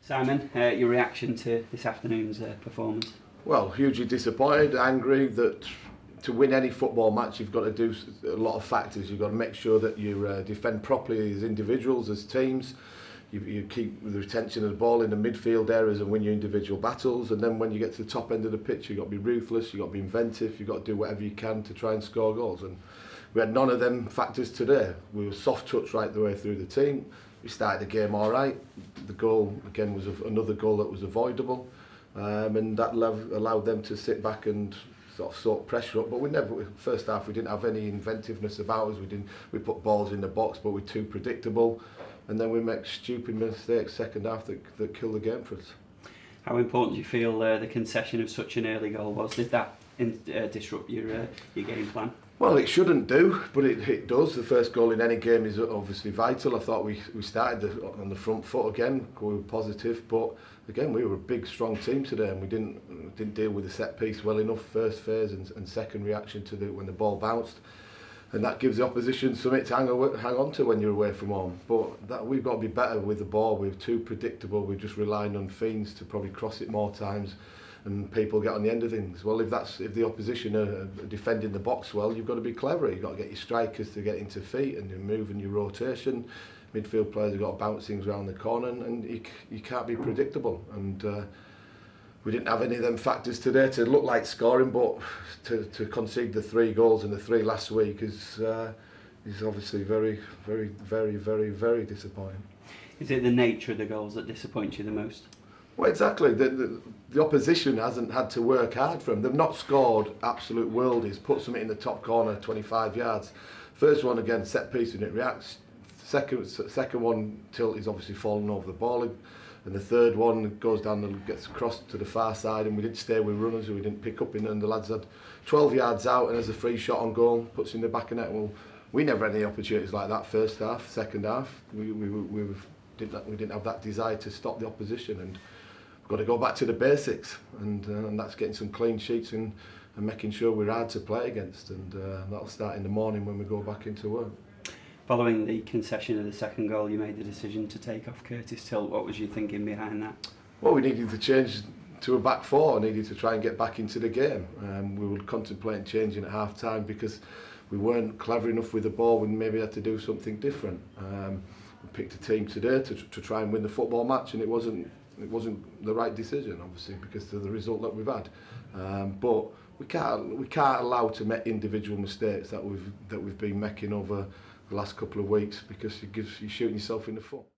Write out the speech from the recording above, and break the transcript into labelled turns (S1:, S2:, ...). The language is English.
S1: Simon, your reaction to this afternoon's performance?
S2: Well, hugely disappointed, angry that to win any football match you've got to do a lot of factors. You've got to make sure that you defend properly as individuals, as teams. You keep the retention of the ball in the midfield areas and win your individual battles. And then when you get to the top end of the pitch, you've got to be ruthless, you've got to be inventive, you've got to do whatever you can to try and score goals. And we had none of them factors today. We were soft touch right the way through the team. We started the game all right. The goal, again, was another goal that was avoidable. And that allowed them to sit back and sort of soak pressure up. But we never, first half, we didn't have any inventiveness about us. We put balls in the box, but we're too predictable. And then we make stupid mistakes second half that kill the game for us.
S1: How important do you feel the concession of such an early goal was? Did that disrupt your game plan?
S2: Well, it shouldn't do, but it does. The first goal in any game is obviously vital. I thought we started on the front foot again, we were positive, but again we were a big, strong team today, and we didn't deal with the set piece well enough. First phase and second reaction to when the ball bounced, and that gives the opposition something to hang on to when you're away from home. But we've got to be better with the ball. We're too predictable. We're just relying on fiends to probably cross it more times, and people get on the end of things. Well, if the opposition are defending the box well, you've got to be clever. You've got to get your strikers to get into feet and your move and your rotation. Midfield players have got to bounce things around the corner, and you can't be predictable. And we didn't have any of them factors today to look like scoring, but to concede the 3 goals and the 3 last week is obviously very, very, very, very, very disappointing.
S1: Is it the nature of the goals that disappoints you the most?
S2: Well, exactly. The opposition hasn't had to work hard for them. They've not scored absolute worldies, put something in the top corner, 25 yards. First one, again, set piece and it reacts. Second one, Tilt is obviously falling over the ball. And the third one goes down and gets crossed to the far side, and we didn't stay with runners, we didn't pick up in, and the lads had 12 yards out, and as a free shot on goal, puts in the back of net. Well, we never had any opportunities like that first half. Second half, we didn't have that desire to stop the opposition, and we've got to go back to the basics, and that's getting some clean sheets and making sure we're hard to play against, and that'll start in the morning when we go back into work.
S1: Following the concession of the second goal, you made the decision to take off Curtis Tilt. What was your thinking behind that?
S2: Well, we needed to change to a back four. I needed to try and get back into the game. We were contemplating changing at half time because we weren't clever enough with the ball. We maybe had to do something different. We picked a team today to try and win the football match, and it wasn't the right decision, obviously, because of the result that we've had. But we can't allow to make individual mistakes that we've been making over the last couple of weeks, because you're shooting yourself in the foot.